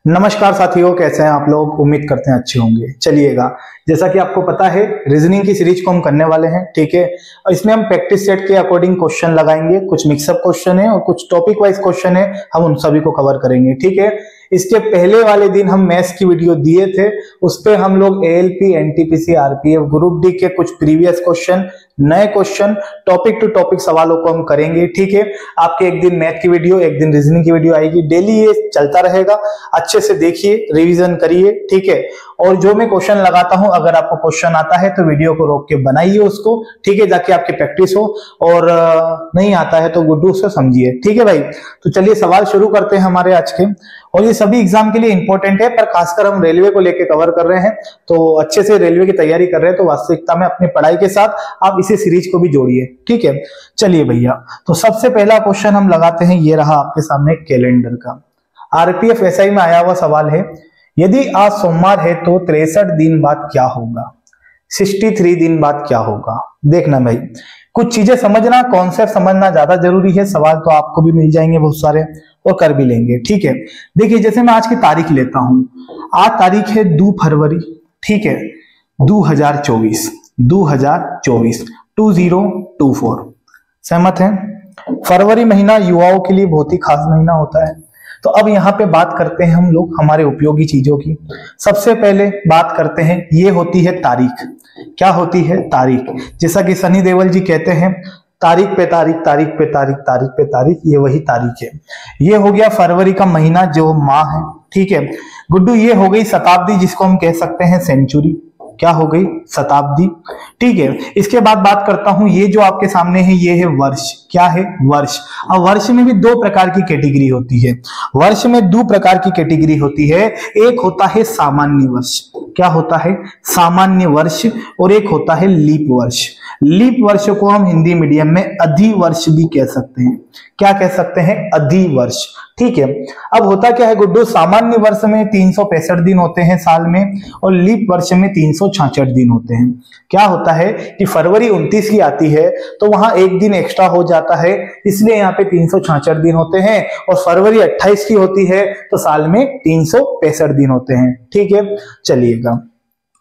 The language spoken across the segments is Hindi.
नमस्कार साथियों, कैसे हैं आप लोग। उम्मीद करते हैं अच्छे होंगे। चलिएगा, जैसा कि आपको पता है रीजनिंग की सीरीज को हम करने वाले हैं, ठीक है। और इसमें हम प्रैक्टिस सेट के अकॉर्डिंग क्वेश्चन लगाएंगे। कुछ मिक्सअप क्वेश्चन है और कुछ टॉपिक वाइज क्वेश्चन है, हम उन सभी को कवर करेंगे, ठीक है। इसके पहले वाले दिन हम मैथ्स की वीडियो दिए थे, उस पे हम लोग ALP, NTPC, RPF, group D के कुछ प्रीवियस क्वेश्चन, नए क्वेश्चन, टॉपिक टू टॉपिक सवालों को हम करेंगे, ठीक है। आपके एक दिन मैथ की वीडियो, एक दिन रीजनिंग की वीडियो आएगी, डेली ये चलता रहेगा। अच्छे से देखिए, रिवीजन करिए, ठीक है। और जो मैं क्वेश्चन लगाता हूं, अगर आपको क्वेश्चन आता है तो वीडियो को रोक के बनाइए उसको, ठीक है, ताकि आपकी प्रैक्टिस हो। और नहीं आता है तो गुड्डू से समझिए, ठीक है भाई। तो चलिए सवाल शुरू करते हैं हमारे आज के। और ये सभी एग्जाम के लिए इंपॉर्टेंट है, पर खासकर हम रेलवे को लेकर कवर कर रहे हैं, तो अच्छे से रेलवे की तैयारी कर रहे हैं, तो वास्तविकता में अपनी पढ़ाई के साथ आप इसी सीरीज को भी जोड़िए, ठीक है। चलिए भैया, तो सबसे पहला क्वेश्चन हम लगाते हैं, ये रहा आपके सामने कैलेंडर का। आरपीएफ एसआई में आया हुआ सवाल है, यदि आज सोमवार है तो 63 दिन बाद क्या होगा, 63 दिन बाद क्या होगा। देखना भाई, कुछ चीजें समझना, कॉन्सेप्ट समझना ज्यादा जरूरी है। सवाल तो आपको भी मिल जाएंगे बहुत सारे और कर भी लेंगे, ठीक है। देखिए, जैसे मैं आज की तारीख लेता हूं, आज तारीख है 2 फरवरी, ठीक है, 2024 2024। सहमत हैं? फरवरी महीना युवाओं के लिए बहुत ही खास महीना होता है। तो अब यहाँ पे बात करते हैं हम लोग हमारे उपयोगी चीजों की। सबसे पहले बात करते हैं, ये होती है तारीख। क्या होती है? तारीख। जैसा कि सनी देओल जी कहते हैं, तारीख पे तारीख, तारीख पे तारीख, तारीख पे तारीख, ये वही तारीख है। ये हो गया फरवरी का महीना जो माह है, ठीक है। गुड्डू, ये हो गई शताब्दी, जिसको हम कह सकते हैं सेंचुरी। क्या हो गई? शताब्दी, ठीक है। इसके बाद बात करता हूं, ये जो आपके सामने है ये है वर्ष। क्या है? वर्ष। अब वर्ष में भी दो प्रकार की कैटेगरी होती है। वर्ष में दो प्रकार की कैटेगरी होती है, एक होता है सामान्य वर्ष। क्या होता है? सामान्य वर्ष। और एक होता है लीप वर्ष। लीप वर्ष को हम हिंदी मीडियम में अधिवर्ष भी कह सकते हैं। क्या कह सकते हैं? अधिवर्ष, ठीक है। अब होता क्या है गुड्डू, सामान्य वर्ष में 365 दिन होते हैं साल में, और लीप वर्ष में 366 दिन होते हैं। क्या होता है कि फरवरी 29 की आती है तो वहां एक दिन एक्स्ट्रा हो जाता है, इसलिए यहाँ पे 366 दिन होते हैं। और फरवरी 28 की होती है तो साल में 365 दिन होते हैं, ठीक है। चलिएगा,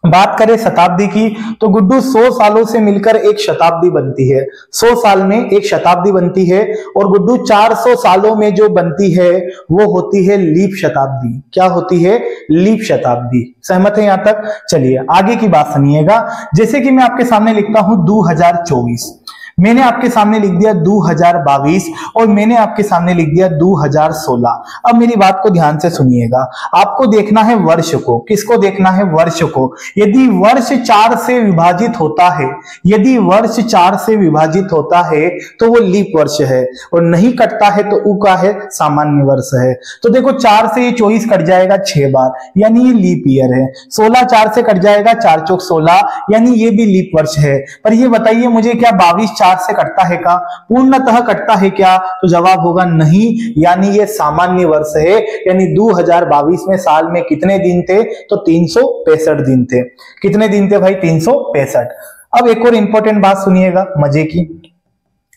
बात करें शताब्दी की, तो गुड्डू 100 सालों से मिलकर एक शताब्दी बनती है। 100 साल में एक शताब्दी बनती है। और गुड्डू 400 सालों में जो बनती है वो होती है लीप शताब्दी। क्या होती है? लीप शताब्दी। सहमत है यहां तक? चलिए आगे की बात सुनिएगा। जैसे कि मैं आपके सामने लिखता हूं 2024, मैंने आपके सामने लिख दिया 2022, और मैंने आपके सामने लिख दिया 2016। अब मेरी बात को ध्यान से सुनिएगा, आपको देखना है वर्ष को। किसको देखना है? वर्ष को। यदि वर्ष 4 से विभाजित होता है, यदि वर्ष 4 से विभाजित होता है तो वो लीप वर्ष है, और नहीं कटता है तो वो का है? सामान्य वर्ष है। तो देखो, 4 से ये 24 कट जाएगा 6 बार, यानी ये लीप ईयर है। 16 4 से कट जाएगा, 4 चौक 16, यानी ये भी लीप वर्ष है। पर ये बताइए मुझे, क्या 22 4 से कटता है? का पूर्णतः कटता है क्या? तो जवाब होगा नहीं, यानी ये सामान्य वर्ष है। यानी 2022 में साल में कितने दिन थे? तो 365 दिन थे। कितने दिन थे भाई? 365। अब एक और इंपॉर्टेंट बात सुनिएगा मजे की।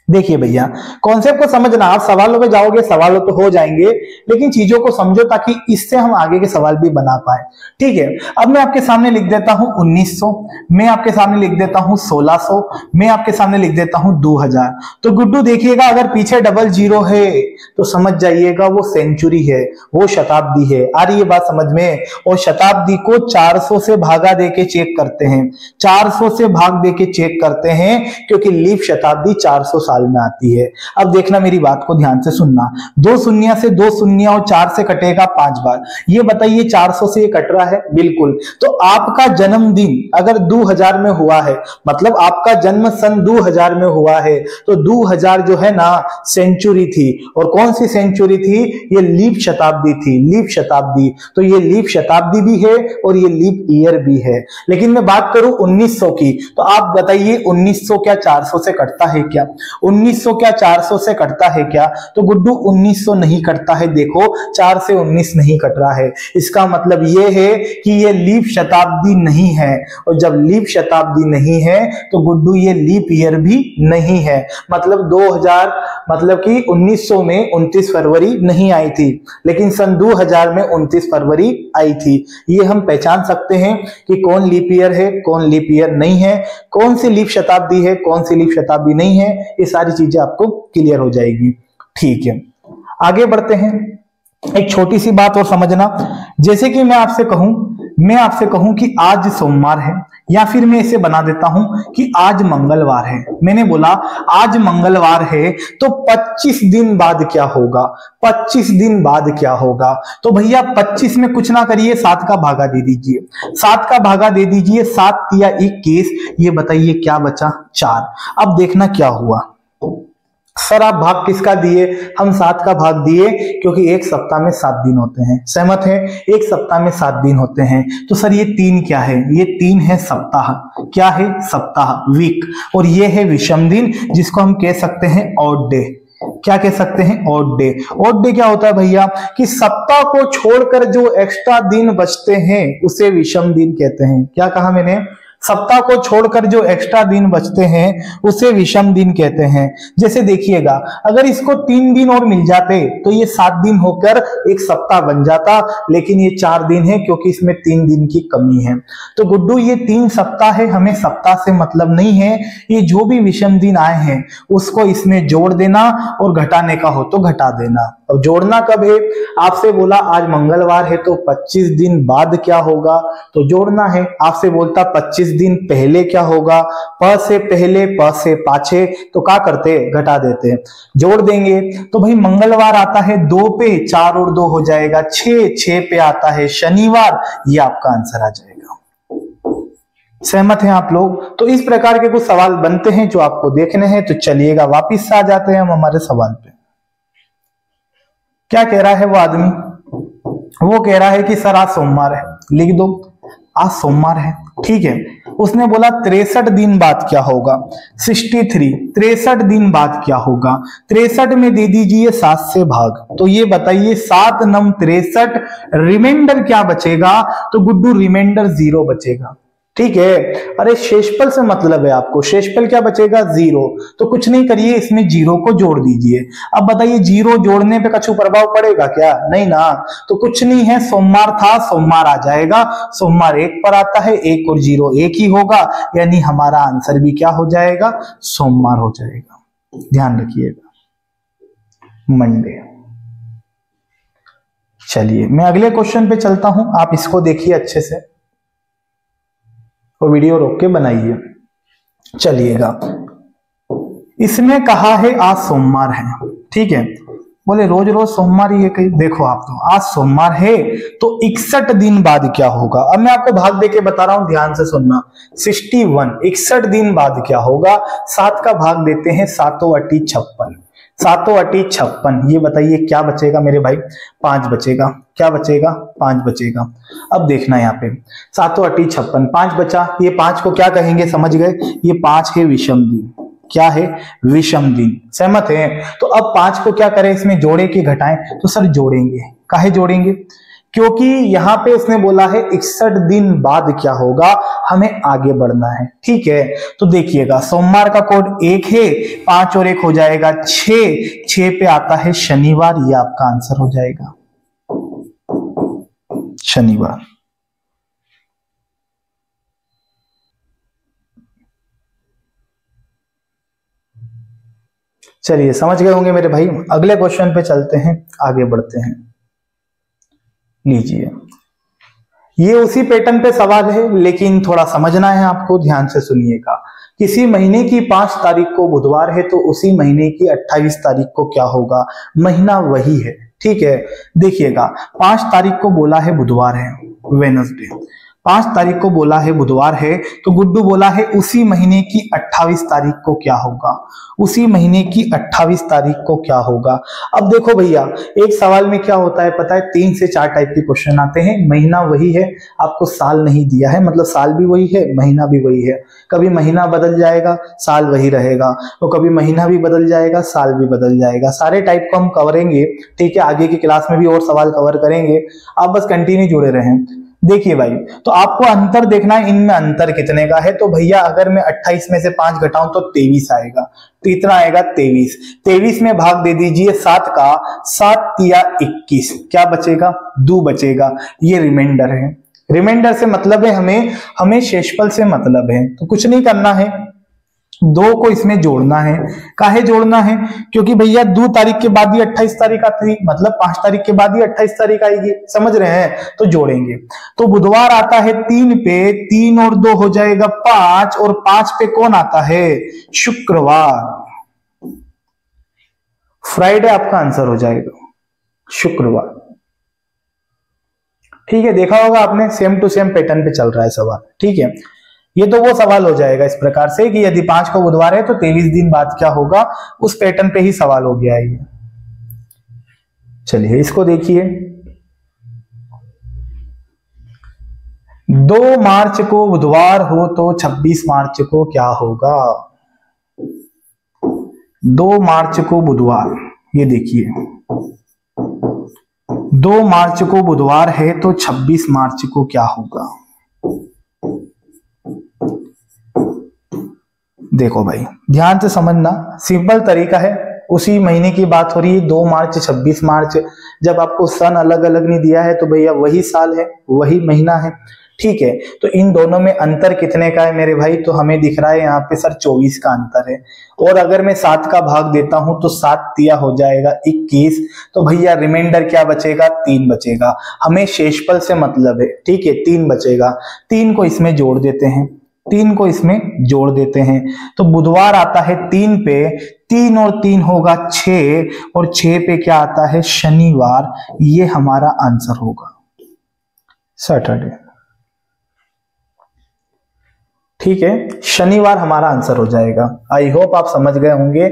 देखिए भैया, कॉन्सेप्ट को समझना, आप सवालों पे जाओगे, सवालों तो हो जाएंगे, लेकिन चीजों को समझो ताकि इससे हम आगे के सवाल भी बना पाए, ठीक है। अब मैं आपके सामने लिख देता हूं 1900, मैं आपके सामने लिख देता हूं 1600, मैं आपके सामने लिख देता हूं 2000। तो गुड्डू देखिएगा, अगर पीछे डबल जीरो है तो समझ जाइएगा वो सेंचुरी है, वो शताब्दी है। आ रही है बात समझ में? और शताब्दी को 400 से भागा देके चेक करते हैं, 400 से भाग देके चेक करते हैं, क्योंकि लीप शताब्दी 400 साल में आती है। अब देखना, मेरी बात को ध्यान से सुनना। 2 शून्य से 2 शून्य और 4 से कटेगा 5 बार। ये बताइए 400 से ये कट रहा है? बिल्कुल। तो आपका जन्मदिन अगर 2000 में हुआ है, मतलब आपका जन्म सन 2000 में हुआ है, तो 2000 जो है ना सेंचुरी थी। और कौन सी सेंचुरी थी? ये लीप शताब्दी थी, लीप शताब्दी। तो ये लीप शताब्दी भी है और ये लीप ईयर भी है। लेकिन मैं बात करूं 1900 की, तो आप बताइए 1900 क्या 400 से कटता है क्या? 1900 क्या 400 से कटता है क्या? तो गुड्डू 1900 नहीं कटता है। देखो 4 से 19 नहीं कट रहा है, इसका मतलब ये है कि ये लीप शताब्दी नहीं है, और जब लीप शताब्दी नहीं है तो गुड्डू ये लीप ईयर भी नहीं है। मतलब 2000 मतलब कि 1900 में 29 फरवरी नहीं आई थी, लेकिन सन 2000 में 29 फरवरी आई थी। ये हम पहचान सकते हैं कि कौन लीप ईयर है, कौन लीप ईयर नहीं है, कौन सी लीप शताब्दी है, कौन सी लीप शताब्दी नहीं है। ये सारी चीजें आपको क्लियर हो जाएगी। ठीक है, आगे बढ़ते हैं। एक छोटी सी बात और समझना, जैसे कि मैं आपसे कहूं कि आज सोमवार है, या फिर मैं इसे बना देता हूं कि आज मंगलवार है। मैंने बोला आज मंगलवार है, तो 25 दिन बाद क्या होगा? 25 दिन बाद क्या होगा? तो भैया 25 में कुछ ना करिए, 7 का भागा दे दीजिए, 7 का भागा दे दीजिए, 7 या 21, ये बताइए क्या बचा? 4। अब देखना क्या हुआ। सर आप भाग किसका दिए? हम 7 का भाग दिए, क्योंकि एक सप्ताह में 7 दिन होते हैं। सहमत है? एक सप्ताह में 7 दिन होते हैं। तो सर ये 3 क्या है? ये 3 है सप्ताह। क्या है? सप्ताह, वीक। और ये है विषम दिन, जिसको हम कह सकते हैं ऑड डे। क्या कह सकते हैं? Odd day. ऑड डे क्या होता है भैया? कि सप्ताह को छोड़कर जो एक्स्ट्रा दिन बचते हैं उसे विषम दिन कहते हैं। क्या कहा मैंने? सप्ताह को छोड़कर जो एक्स्ट्रा दिन बचते हैं उसे विषम दिन कहते हैं। जैसे देखिएगा, अगर इसको 3 दिन और मिल जाते तो ये 7 दिन होकर एक सप्ताह बन जाता, लेकिन ये 4 दिन है क्योंकि इसमें 3 दिन की कमी है। तो गुड्डू ये 3 सप्ताह है, हमें सप्ताह से मतलब नहीं है। ये जो भी विषम दिन आए हैं उसको इसमें जोड़ देना, और घटाने का हो तो घटा देना। अब जोड़ना कब है? आपसे बोला आज मंगलवार है, तो 25 दिन बाद क्या होगा? तो जोड़ना है। आपसे बोलता 25 दिन पहले क्या होगा? प से पहले, प से पाछे, तो क्या करते? घटा देते, जोड़ देंगे। तो भाई मंगलवार आता है 2 पे, 4 और 2 हो जाएगा 6 पे आता है शनिवार। ये आपका आंसर आ जाएगा। सहमत हैं आप लोग? तो इस प्रकार के कुछ सवाल बनते हैं जो आपको देखने हैं। तो चलिएगा वापिस से आ जाते हैं हम हमारे सवाल पे। क्या कह रहा है वो आदमी? वो कह रहा है कि सर आज सोमवार है। लिख दो, आज सोमवार है। ठीक है, उसने बोला 63 दिन बाद क्या होगा? 63, 63 दिन बाद क्या होगा? 63 में दे दीजिए 7 से भाग। तो ये बताइए 7 नम 63, रिमाइंडर क्या बचेगा? तो गुड्डू रिमाइंडर 0 बचेगा। ठीक है, अरे शेषफल से मतलब है आपको। शेषफल क्या बचेगा? 0। तो कुछ नहीं करिए, इसमें 0 को जोड़ दीजिए। अब बताइए 0 जोड़ने पे कुछ प्रभाव पड़ेगा क्या? नहीं ना। तो कुछ नहीं है, सोमवार था, सोमवार आ जाएगा। सोमवार 1 पर आता है, 1 और 0 1 ही होगा, यानी हमारा आंसर भी क्या हो जाएगा? सोमवार हो जाएगा। ध्यान रखिएगा, मंडे। चलिए मैं अगले क्वेश्चन पे चलता हूं, आप इसको देखिए अच्छे से और वीडियो रोक के बनाइए। चलिएगा, इसमें कहा है आज सोमवार है। ठीक है, बोले रोज रोज सोमवार ही है कहीं? देखो आप, तो आज सोमवार है तो 61 दिन बाद क्या होगा? अब मैं आपको भाग देके बता रहा हूं, ध्यान से सुनना। 61, 61 दिन बाद क्या होगा? 7 का भाग देते हैं, 7 अटी 56, 7 अटी 56। ये बताइए क्या बचेगा मेरे भाई? 5 बचेगा। क्या बचेगा? 5 बचेगा। अब देखना यहाँ पे 7 अटी 56, 5 बचा। ये 5 को क्या कहेंगे? समझ गए? ये 5 है विषम दिन। क्या है? विषम दिन। सहमत है? तो अब 5 को क्या करें? इसमें जोड़े कि घटाएं? तो सर जोड़ेंगे। काहे जोड़ेंगे? क्योंकि यहां पे उसने बोला है 61 दिन बाद क्या होगा, हमें आगे बढ़ना है। ठीक है, तो देखिएगा सोमवार का कोड 1 है, 5 और 1 हो जाएगा 6, 6 पे आता है शनिवार। ये आपका आंसर हो जाएगा, शनिवार। चलिए समझ गए होंगे मेरे भाई। अगले क्वेश्चन पे चलते हैं, आगे बढ़ते हैं। लीजिए, ये उसी पैटर्न पे सवाल है, लेकिन थोड़ा समझना है आपको, ध्यान से सुनिएगा। किसी महीने की 5 तारीख को बुधवार है, तो उसी महीने की 28 तारीख को क्या होगा? महीना वही है। ठीक है, देखिएगा 5 तारीख को बोला है बुधवार है, वेडनेसडे। 5 तारीख को बोला है बुधवार है, तो गुड्डू बोला है उसी महीने की 28 तारीख को क्या होगा, उसी महीने की 28 तारीख को क्या होगा। अब देखो भैया, एक सवाल में क्या होता है पता है, 3 से 4 टाइप के क्वेश्चन आते हैं। महीना वही है, आपको साल नहीं दिया है, मतलब साल भी वही है, महीना भी वही है। कभी महीना बदल जाएगा, साल वही रहेगा, तो कभी महीना भी बदल जाएगा, साल भी बदल जाएगा। सारे टाइप को हम कवरेंगे, ठीक है, आगे की क्लास में भी और सवाल कवर करेंगे, आप बस कंटिन्यू जुड़े रहें। देखिए भाई, तो आपको अंतर देखना है, इनमें अंतर कितने का है। तो भैया अगर मैं 28 में से 5 घटाऊं तो 23 आएगा, तो इतना आएगा 23। 23 में भाग दे दीजिए 7 का, 7 या 21, क्या बचेगा, 2 बचेगा। ये रिमाइंडर है, रिमाइंडर से मतलब है हमें शेषफल से मतलब है। तो कुछ नहीं करना है, 2 को इसमें जोड़ना है। काहे जोड़ना है, क्योंकि भैया 2 तारीख के बाद ही 28 तारीख आती, मतलब 5 तारीख के बाद ही 28 तारीख आएगी, समझ रहे हैं, तो जोड़ेंगे। तो बुधवार आता है 3 पे, 3 और 2 हो जाएगा 5, और 5 पे कौन आता है, शुक्रवार। फ्राइडे आपका आंसर हो जाएगा, शुक्रवार। ठीक है, देखा होगा आपने, सेम टू सेम पैटर्न पे चल रहा है सवाल, ठीक है। ये तो वो सवाल हो जाएगा इस प्रकार से कि यदि 5 को बुधवार है तो 23 दिन बाद क्या होगा, उस पैटर्न पे ही सवाल हो गया है ये। चलिए इसको देखिए, 2 मार्च को बुधवार हो तो 26 मार्च को क्या होगा। 2 मार्च को बुधवार, ये देखिए 2 मार्च को बुधवार है तो 26 मार्च को क्या होगा। देखो भाई, ध्यान से समझना, सिंपल तरीका है, उसी महीने की बात हो रही है, 2 मार्च 26 मार्च। जब आपको सन अलग अलग नहीं दिया है तो भैया वही साल है, वही महीना है, ठीक है। तो इन दोनों में अंतर कितने का है मेरे भाई, तो हमें दिख रहा है यहाँ पे सर 24 का अंतर है। और अगर मैं 7 का भाग देता हूं तो 7 तिया हो जाएगा 21, तो भैया रिमाइंडर क्या बचेगा, 3 बचेगा। हमें शेषफल से मतलब है, ठीक है, 3 बचेगा। 3 को इसमें जोड़ देते हैं, 3 को इसमें जोड़ देते हैं, तो बुधवार आता है 3 पे, 3 और 3 होगा 6, और 6 पे क्या आता है, शनिवार। ये हमारा आंसर होगा, सैटरडे। ठीक है, शनिवार हमारा आंसर हो जाएगा। आई होप आप समझ गए होंगे।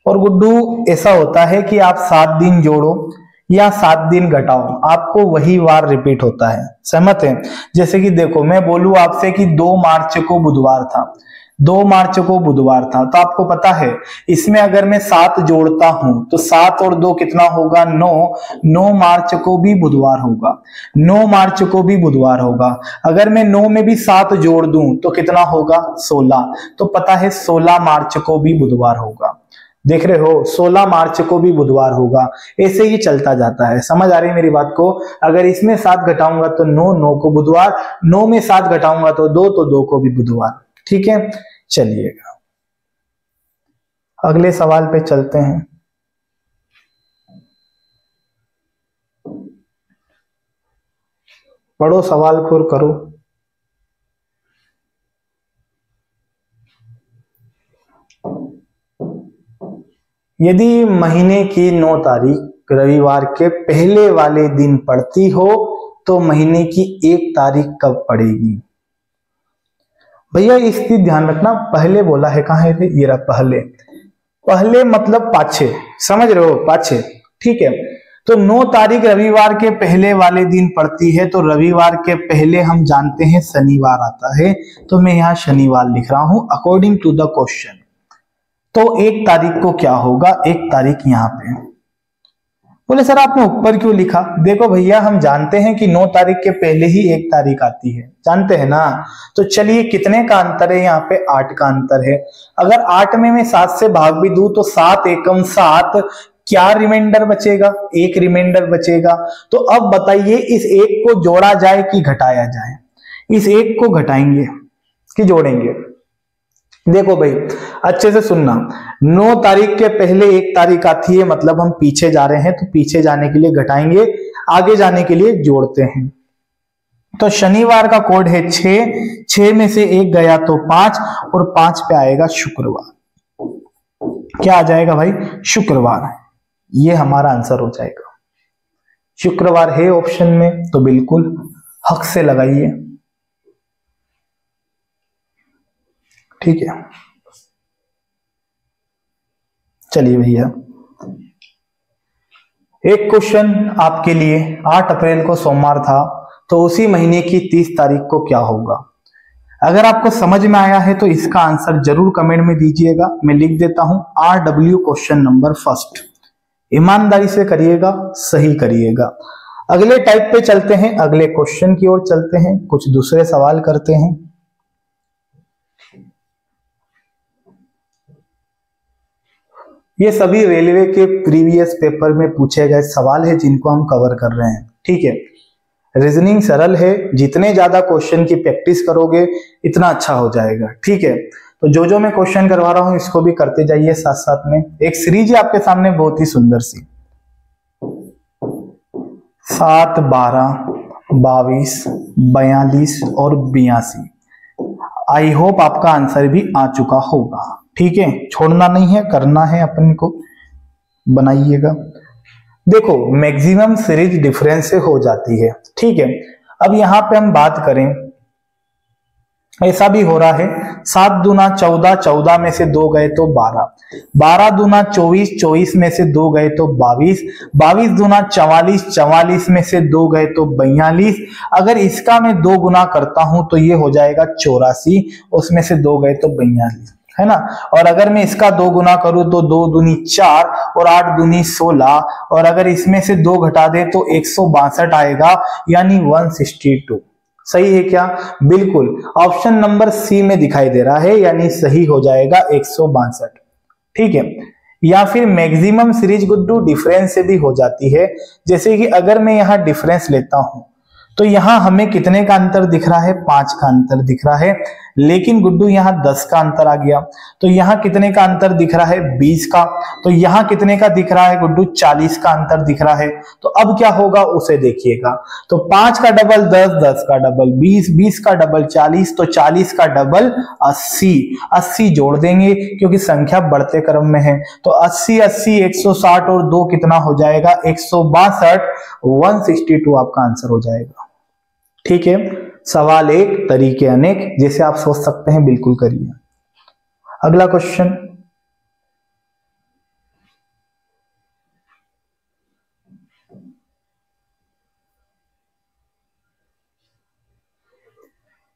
और गुड्डू, ऐसा होता है कि आप 7 दिन जोड़ो या 7 दिन घटाओ, आपको वही वार रिपीट होता है, सहमत है। जैसे कि देखो, मैं बोलूं आपसे कि 2 मार्च को बुधवार था, 2 मार्च को बुधवार था, तो आपको पता है इसमें अगर मैं 7 जोड़ता हूं तो 7 और 2 कितना होगा, 9। 9 मार्च को भी बुधवार होगा, 9 मार्च को भी बुधवार होगा। अगर मैं 9 में भी 7 जोड़ दूं तो कितना होगा, 16। तो पता है 16 मार्च को भी बुधवार होगा। देख रहे हो, 16 मार्च को भी बुधवार होगा। ऐसे ही चलता जाता है, समझ आ रही है मेरी बात को। अगर इसमें 7 घटाऊंगा तो 9, 9 को बुधवार, 9 में 7 घटाऊंगा तो 2, तो 2 को भी बुधवार। ठीक है, चलिएगा अगले सवाल पे चलते हैं। पढ़ो, सवाल खोल करो। यदि महीने की 9 तारीख रविवार के पहले वाले दिन पड़ती हो तो महीने की 1 तारीख कब पड़ेगी। भैया इस चीज ध्यान रखना, पहले बोला है, कहाँ है ये रहा, पहले। पहले मतलब पाछे, समझ रहे हो, पाछे, ठीक है। तो 9 तारीख रविवार के पहले वाले दिन पड़ती है, तो रविवार के पहले हम जानते हैं शनिवार आता है, तो मैं यहाँ शनिवार लिख रहा हूं अकॉर्डिंग टू द क्वेश्चन। तो 1 तारीख को क्या होगा, 1 तारीख यहाँ पे। बोले सर आपने ऊपर क्यों लिखा। देखो भैया, हम जानते हैं कि 9 तारीख के पहले ही 1 तारीख आती है, जानते हैं ना। तो चलिए कितने का अंतर है, यहाँ पे 8 का अंतर है। अगर 8 में मैं 7 से भाग भी दूं तो 7 एकम 7, क्या रिमाइंडर बचेगा, 1 रिमाइंडर बचेगा। तो अब बताइए इस 1 को जोड़ा जाए कि घटाया जाए। इस 1 को घटाएंगे कि जोड़ेंगे। देखो भाई अच्छे से सुनना, 9 तारीख के पहले 1 तारीख आती है, मतलब हम पीछे जा रहे हैं, तो पीछे जाने के लिए घटाएंगे, आगे जाने के लिए जोड़ते हैं। तो शनिवार का कोड है 6, 6 में से 1 गया तो 5, और 5 पे आएगा शुक्रवार। क्या आ जाएगा भाई, शुक्रवार। ये हमारा आंसर हो जाएगा। शुक्रवार है ऑप्शन में, तो बिल्कुल हक से लगाइए। ठीक है, चलिए भैया एक क्वेश्चन आपके लिए। 8 अप्रैल को सोमवार था, तो उसी महीने की 30 तारीख को क्या होगा? अगर आपको समझ में आया है तो इसका आंसर जरूर कमेंट में दीजिएगा। मैं लिख देता हूं RW क्वेश्चन नंबर फर्स्ट। ईमानदारी से करिएगा, सही करिएगा। अगले टाइप पे चलते हैं, अगले क्वेश्चन की ओर चलते हैं, कुछ दूसरे सवाल करते हैं। ये सभी रेलवे के प्रीवियस पेपर में पूछे गए सवाल है जिनको हम कवर कर रहे हैं। ठीक है, रीजनिंग सरल है, जितने ज्यादा क्वेश्चन की प्रैक्टिस करोगे इतना अच्छा हो जाएगा। ठीक है, तो जो मैं क्वेश्चन करवा रहा हूं इसको भी करते जाइए साथ साथ में। एक सीरीज है आपके सामने बहुत ही सुंदर सी, 7, 12, 22, 42 और 82। आई होप आपका आंसर भी आ चुका होगा। ठीक है, छोड़ना नहीं है, करना है अपन को, बनाइएगा। देखो मैक्सिमम सीरीज डिफरेंस से हो जाती है। ठीक है, अब यहां पे हम बात करें, ऐसा भी हो रहा है 7 दूना 14, 14 में से 2 गए तो 12, 12 दूना 24, 24 में से 2 गए तो 22, 22 दूना 44, 44 में से 2 गए तो 42। अगर इसका मैं 2 गुना करता हूं तो ये हो जाएगा 84, उसमें से 2 गए तो 42, है ना। और अगर मैं इसका 2 गुना करूं तो 2 दूनी 4 और 8 दूनी 16, और अगर इसमें से 2 घटा दे तो 162 आएगा, यानी 162। सही है क्या? बिल्कुल, ऑप्शन नंबर सी में दिखाई दे रहा है, यानी सही हो जाएगा 162। ठीक है, या फिर मैक्सिमम सीरीज गुड्डू डिफरेंस से भी हो जाती है। जैसे कि अगर मैं यहां डिफरेंस लेता हूं तो यहां हमें कितने का अंतर दिख रहा है? 5 का अंतर दिख रहा है, लेकिन गुड्डू यहां 10 का अंतर आ गया। तो यहां कितने का अंतर दिख रहा है? 20 का। तो यहां कितने का दिख रहा है गुड्डू? 40 का अंतर दिख रहा है। तो अब क्या होगा उसे देखिएगा। तो 5 का डबल 10, 10 का डबल 20, 20 का डबल 40, तो 40 का डबल 80, 80 जोड़ देंगे क्योंकि संख्या बढ़ते क्रम में है। तो 80, 80, 160 और 2 कितना हो जाएगा? 162, 162 आपका आंसर हो जाएगा। ठीक है, सवाल एक, तरीके अनेक, जैसे आप सोच सकते हैं बिल्कुल करिए। अगला क्वेश्चन,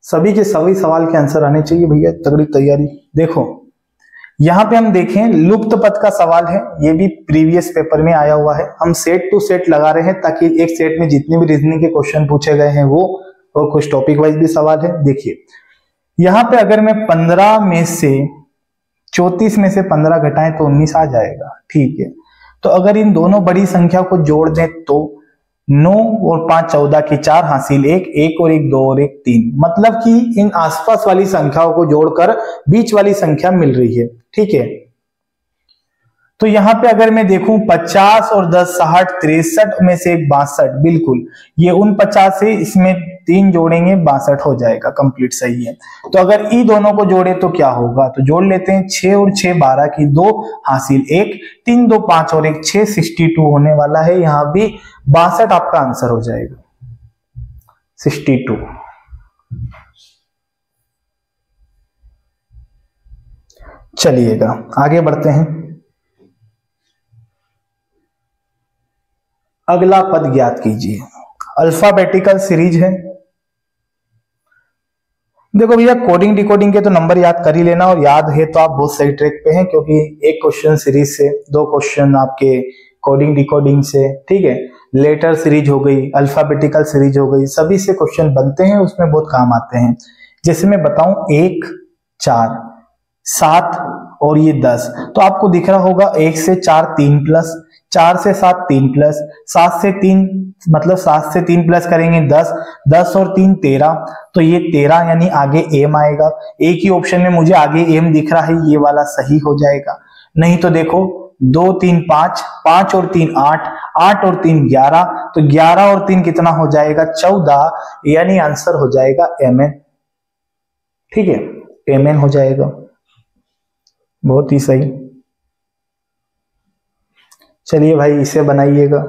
सभी के सभी सवाल के आंसर आने चाहिए भैया, तगड़ी तैयारी। देखो यहां पे हम देखें, लुप्त पद का सवाल है, ये भी प्रीवियस पेपर में आया हुआ है। हम सेट टू सेट लगा रहे हैं ताकि एक सेट में जितने भी रीजनिंग के क्वेश्चन पूछे गए हैं वो, और कुछ टॉपिक वाइज भी सवाल है। देखिए यहां पे अगर मैं 15 में से 34 में से 15 घटाएं तो 19 आ जाएगा। ठीक है, तो अगर इन दोनों बड़ी संख्या को जोड़ दें तो 9 और 5 14 की 4 हासिल 1, 1 और 1 2 और 1 3, मतलब कि इन आसपास वाली संख्याओं को जोड़कर बीच वाली संख्या मिल रही है। ठीक है, तो यहां पे अगर मैं देखूं 50 और 10 60, 63 में से 62, बिल्कुल ये उन 50 से इसमें 3 जोड़ेंगे 62 हो जाएगा, कंप्लीट सही है। तो अगर ई दोनों को जोड़े तो क्या होगा? तो जोड़ लेते हैं, 6 और 6 12 की 2 हासिल 1, 3 2 5 और 1 6, 62 होने वाला है। यहां भी 62 आपका आंसर हो जाएगा, 62। चलिएगा आगे बढ़ते हैं। अगला पद ज्ञात कीजिए, अल्फाबेटिकल सीरीज है। देखो भैया कोडिंग डिकोडिंग के तो नंबर याद कर ही लेना, और याद है तो आप बहुत सही ट्रैक पे हैं, क्योंकि एक क्वेश्चन सीरीज से 2 क्वेश्चन आपके कोडिंग डिकोडिंग से। ठीक है, लेटर सीरीज हो गई, अल्फाबेटिकल सीरीज हो गई, सभी से क्वेश्चन बनते हैं, उसमें बहुत काम आते हैं। जैसे मैं बताऊं 1, 4, 7 और ये 10, तो आपको दिख रहा होगा 1 से 4 3 प्लस, 4 से 7 3 प्लस, 7 से 3 मतलब 7 से 3 प्लस करेंगे 10, 10 और 3 13, तो ये 13 यानी आगे एम आएगा। एक ही ऑप्शन में मुझे आगे एम दिख रहा है, ये वाला सही हो जाएगा। नहीं तो देखो 2 3 5, 5 और 3 8, 8 और 3 11, तो 11 और 3 कितना हो जाएगा? 14, यानी आंसर हो जाएगा एम एन। ठीक है, एम एन हो जाएगा, बहुत ही सही। चलिए भाई इसे बनाइएगा।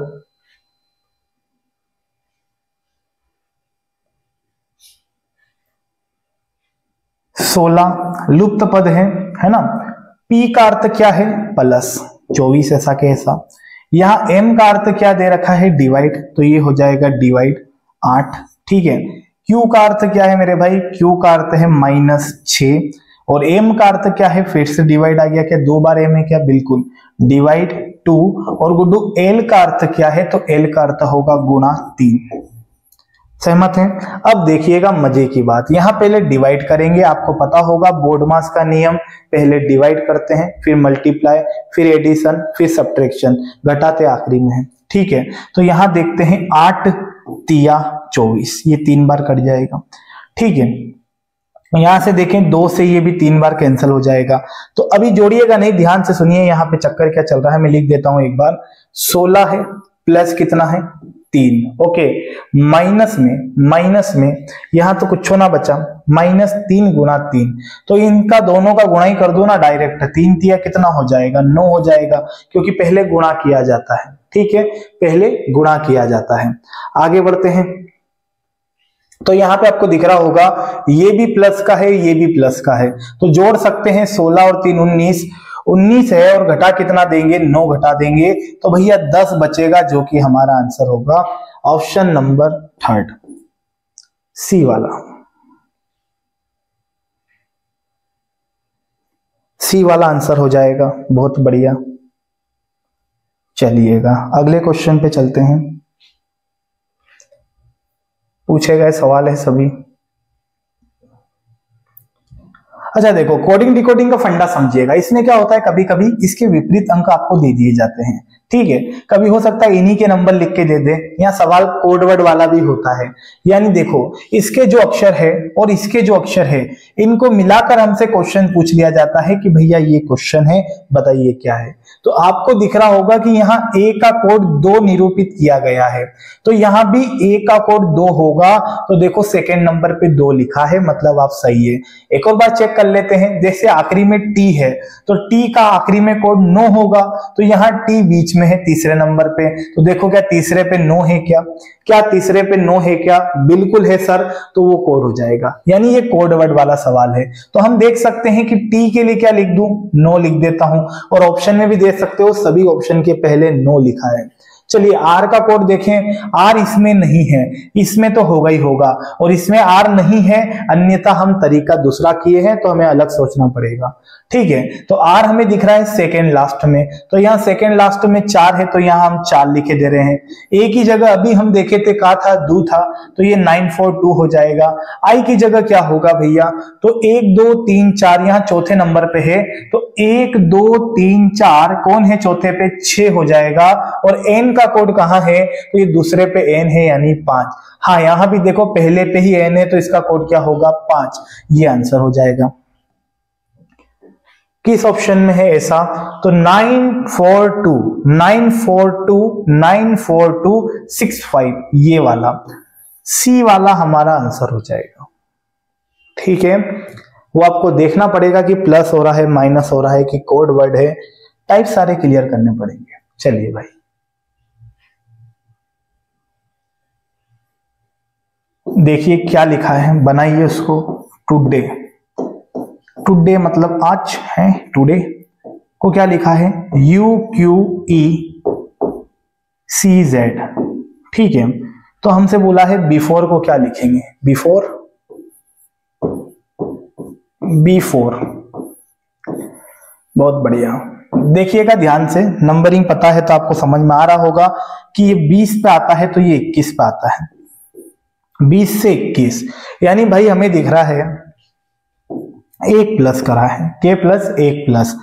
16 लुप्त पद है ना। P का अर्थ क्या है, प्लस 24 ऐसा के ऐसा। यहाँ M का अर्थ क्या दे रखा है, डिवाइड, तो ये हो जाएगा डिवाइड 8, ठीक है। Q का अर्थ क्या है मेरे भाई, Q का अर्थ है -6 और M का अर्थ क्या है, फिर से डिवाइड आ गया, क्या 2 बार M है क्या, बिल्कुल, डिवाइड 2। और गुड्डू L का अर्थ क्या है, तो L का अर्थ होगा गुणा 3। सहमत हैं? अब देखिएगा मजे की बात, यहां पहले डिवाइड करेंगे, आपको पता होगा बोर्डमास का नियम, पहले डिवाइड करते हैं, फिर मल्टीप्लाई, फिर एडिशन, फिर सब्ट्रैक्शन, घटाते आखिरी में है, ठीक है। तो यहां देखते हैं 8 तिया 24, ये 3 बार कट जाएगा, ठीक है। यहां से देखें 2 से ये भी 3 बार कैंसिल हो जाएगा। तो अभी जोड़िएगा नहीं, ध्यान से सुनिए यहाँ पे चक्कर क्या चल रहा है, मैं लिख देता हूं एक बार। 16 है प्लस कितना है, 3, ओके। माइनस में यहां तो कुछ ना बचा, -3 गुणा 3, तो इनका दोनों का गुणा ही कर दो ना डायरेक्ट, 3 तिया कितना हो जाएगा, 9 हो जाएगा, क्योंकि पहले गुणा किया जाता है, ठीक है, पहले गुणा किया जाता है। आगे बढ़ते हैं, तो यहाँ पे आपको दिख रहा होगा ये भी प्लस का है, ये भी प्लस का है, तो जोड़ सकते हैं 16 और 3 19 है, और घटा कितना देंगे, 9 घटा देंगे, तो भैया 10 बचेगा, जो कि हमारा आंसर होगा ऑप्शन नंबर 3 सी वाला। सी वाला आंसर हो जाएगा, बहुत बढ़िया। चलिएगा अगले क्वेश्चन पे चलते हैं, पूछे गए सवाल है सभी। अच्छा देखो, कोडिंग डिकोडिंग का फंडा समझिएगा, इसमें क्या होता है, कभी कभी इसके विपरीत अंक आपको दे दिए जाते हैं, ठीक है। कभी हो सकता है इन्हीं के नंबर लिख के दे दे, या सवाल कोड वर्ड वाला भी होता है। यानी देखो, इसके जो अक्षर है और इसके जो अक्षर है, इनको मिलाकर हमसे क्वेश्चन पूछ लिया जाता है कि भैया ये क्वेश्चन है, बताइए क्या है। तो आपको दिख रहा होगा कि यहाँ ए का कोड 2 निरूपित किया गया है, तो यहाँ भी ए का कोड 2 होगा, तो देखो सेकेंड नंबर पे 2 लिखा है, मतलब आप सही है। एक और बार चेक कर लेते हैं, जैसे आखिरी में टी है, तो टी का आखिरी में कोड 9 होगा, तो यहाँ टी बीच में है तीसरे नंबर पे, तो देखो क्या तीसरे पे 9 है क्या तीसरे पे 9 है क्या, बिल्कुल है सर, तो वो कोड हो जाएगा। यानी ये कोड वर्ड वाला सवाल है। तो हम देख सकते हैं कि टी के लिए क्या लिख दूं, 9 लिख देता हूं, और ऑप्शन में भी देख सकते हो सभी ऑप्शन के पहले 9 लिखा है। चलिए आर का कोड देखें, आर इसमें नहीं है, इसमें तो होगा ही होगा, और इसमें आर नहीं है, अन्यथा हम तरीका दूसरा किए हैं, तो हमें अलग सोचना पड़ेगा, ठीक है। तो आर हमें दिख रहा है सेकेंड लास्ट में, तो यहाँ सेकेंड लास्ट में 4 है, तो यहाँ हम 4 लिखे दे रहे हैं। ए की जगह अभी हम देखे थे का था, दू था, तो ये 942 हो जाएगा। आई की जगह क्या होगा भैया, तो 1 2 3 4 यहाँ चौथे नंबर पे है, तो 1 2 3 4 कौन है चौथे पे, 6 हो जाएगा। और एन का कोड कहां है, तो ये दूसरे पे एन है, यानी 5। हाँ यहां भी देखो पहले पे ही एन है, तो इसका कोड क्या होगा, 5, ये आंसर हो जाएगा। किस ऑप्शन में है ऐसा, तो 942 ये वाला सी वाला हमारा आंसर हो जाएगा, ठीक है। वो आपको देखना पड़ेगा कि प्लस हो रहा है, माइनस हो रहा है, कि कोड वर्ड है, टाइप सारे क्लियर करने पड़ेंगे। चलिए भाई, देखिए क्या लिखा है, बनाइए उसको। टुडे मतलब आज है, टुडे को क्या लिखा है, UQECZ, ठीक है। तो हमसे बोला है बिफोर को क्या लिखेंगे, बिफोर, बहुत बढ़िया। देखिएगा ध्यान से, नंबरिंग पता है तो आपको समझ में आ रहा होगा कि ये 20 पे आता है, तो ये 21 पे आता है, 20 से 21, यानी भाई हमें दिख रहा है 1 प्लस करा है, k प्लस 1 प्लस,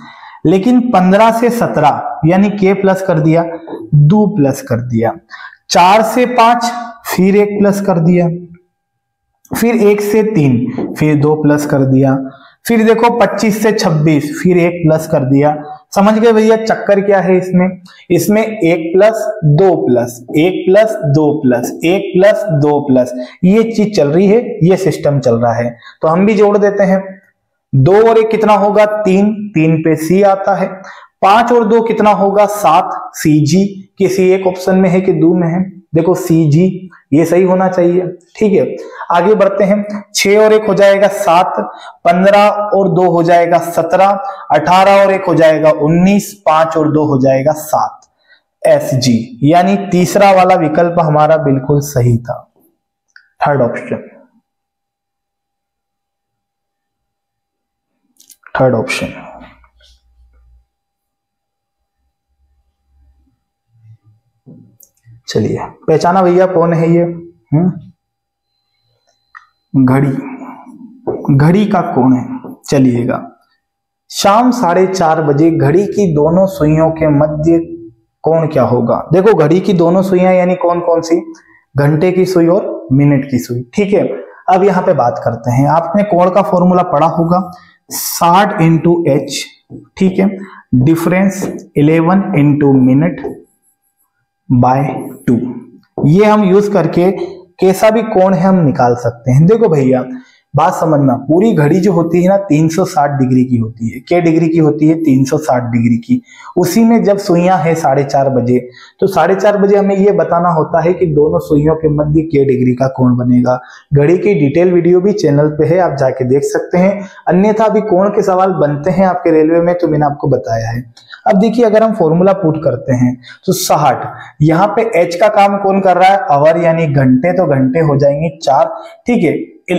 लेकिन 15 से 17 यानी k प्लस कर दिया, 2 प्लस कर दिया, 4 से 5 फिर 1 प्लस कर दिया, फिर 1 से 3 फिर 2 प्लस कर दिया, फिर देखो 25 से 26 फिर 1 प्लस कर दिया। समझ गए भैया चक्कर क्या है इसमें 1 plus 2 plus 1 plus 2 plus 1 plus 2 plus, ये चीज चल रही है, ये सिस्टम चल रहा है। तो हम भी जोड़ देते हैं, 2 और 1 कितना होगा, 3 पे सी आता है, 5 और 2 कितना होगा, 7, CG, किसी एक ऑप्शन में है कि 2 में है, देखो CG, ये सही होना चाहिए, ठीक है। आगे बढ़ते हैं, 6 और 1 हो जाएगा 7, 15 और 2 हो जाएगा 17, 18 और 1 हो जाएगा 19, 5 और 2 हो जाएगा 7, SG। यानी तीसरा वाला विकल्प हमारा बिल्कुल सही था, थर्ड ऑप्शन, थर्ड ऑप्शन। चलिए पहचाना भैया कौन है ये? घड़ी, घड़ी का कोण है। चलिएगा, शाम 4:30 बजे घड़ी की दोनों सुइयों के मध्य कोण क्या होगा? देखो घड़ी की दोनों सुइयां यानी कौन कौन सी? घंटे की सुई और मिनट की सुई, ठीक है। अब यहां पे बात करते हैं, आपने कोण का फॉर्मूला पढ़ा होगा 60 इंटू H, ठीक है, डिफरेंस 11 इंटू मिनट बाय 2। ये हम यूज करके कैसा भी कोण है हम निकाल सकते हैं। देखो भैया बात समझना, पूरी घड़ी जो होती है ना 360 डिग्री की होती है। क्या डिग्री की होती है? 360 डिग्री की। उसी में जब सुइयां है 4:30 बजे, तो 4:30 बजे हमें ये बताना होता है कि दोनों सुइयों के मध्य क्या डिग्री का कोण बनेगा। घड़ी की डिटेल वीडियो भी चैनल पे है, आप जाके देख सकते हैं। अन्यथा भी कोण के सवाल बनते हैं आपके रेलवे में, तो मैंने आपको बताया है। अब देखिए अगर हम फॉर्मूला पुट करते हैं तो 60, यहाँ पे H का काम कौन कर रहा है? आवर यानी घंटे, तो घंटे हो जाएंगे 4, ठीक है।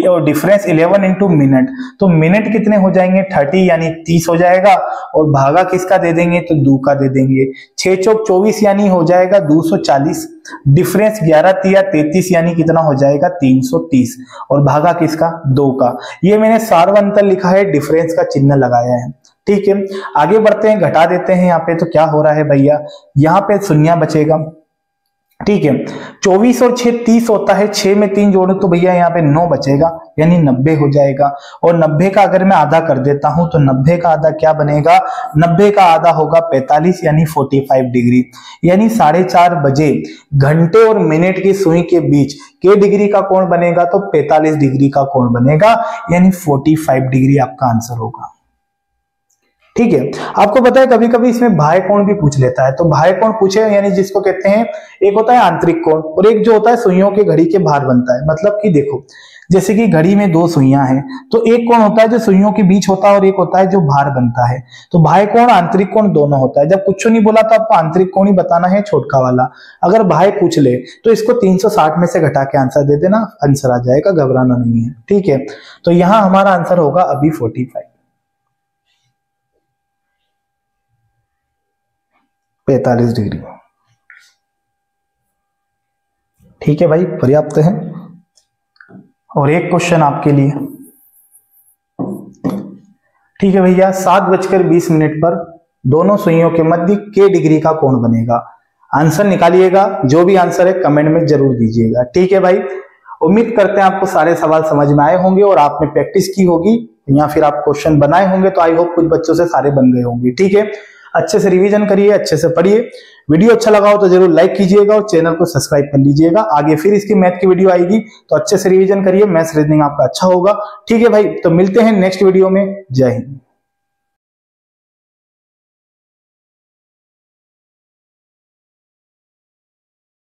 और डिफरेंस 11 इंटू मिनट, तो मिनट कितने हो जाएंगे? 30 यानी 30 हो जाएगा। और भागा किसका दे देंगे? तो 2 का दे देंगे। 6 चौक 24 यानी हो जाएगा 240। डिफरेंस 11 तिया 33 यानी कितना हो जाएगा? 330। और भागा किसका? 2 का। ये मैंने सार्वंतर लिखा है, डिफरेंस का चिन्ह लगाया है, ठीक है। आगे बढ़ते हैं, घटा देते हैं यहाँ पे, तो क्या हो रहा है भैया? यहाँ पे शून्य बचेगा, ठीक है। 24 और 6 30 होता है, 6 में 3 जोड़ो तो भैया यहाँ पे 9 बचेगा, यानी 90 हो जाएगा। और 90 का अगर मैं आधा कर देता हूं तो 90 का आधा क्या बनेगा? 90 का आधा होगा 45 यानी 45 डिग्री। यानी 4:30 बजे घंटे और मिनट की सुई के बीच के डिग्री का कोण बनेगा? तो 45 डिग्री का कोण बनेगा, यानी 45 डिग्री आपका आंसर होगा, ठीक है। आपको पता है कभी कभी इसमें बाह्य कोण भी पूछ लेता है, तो बाह्य कोण पूछे यानी जिसको कहते हैं, एक होता है आंतरिक कोण और एक जो होता है सुइयों के घड़ी के बाहर बनता है। मतलब कि देखो जैसे कि घड़ी में 2 सुइयां हैं, तो एक कोण होता है जो सुइयों के बीच होता है और एक होता है जो बाहर बनता है। तो बाह्य कोण आंतरिक कोण दोनों होता है। जब कुछ नहीं बोला तो आपको आंतरिक कोण ही बताना है, छोटका वाला। अगर बाह्य पूछ ले तो इसको 360 में से घटा के आंसर दे देना, आंसर आ जाएगा, घबराना नहीं है, ठीक है। तो यहां हमारा आंसर होगा अभी 45 डिग्री, ठीक है भाई, पर्याप्त है। और एक क्वेश्चन आपके लिए, ठीक है भैया, 7:20 पर दोनों सुइयों के मध्य के डिग्री का कोण बनेगा? आंसर निकालिएगा, जो भी आंसर है कमेंट में जरूर दीजिएगा, ठीक है भाई। उम्मीद करते हैं आपको सारे सवाल समझ में आए होंगे और आपने प्रैक्टिस की होगी या फिर आप क्वेश्चन बनाए होंगे, तो आई होप कुछ बच्चों से सारे बन गए होंगे, ठीक है। अच्छे से रिवीजन करिए, अच्छे से पढ़िए। वीडियो अच्छा लगा हो तो जरूर लाइक कीजिएगा और चैनल को सब्सक्राइब कर लीजिएगा। आगे फिर इसकी मैथ की वीडियो आएगी, तो अच्छे से रिवीजन करिए, मैथ्स रीजनिंग आपका अच्छा होगा, ठीक है भाई। तो मिलते हैं नेक्स्ट वीडियो में, जय हिंद।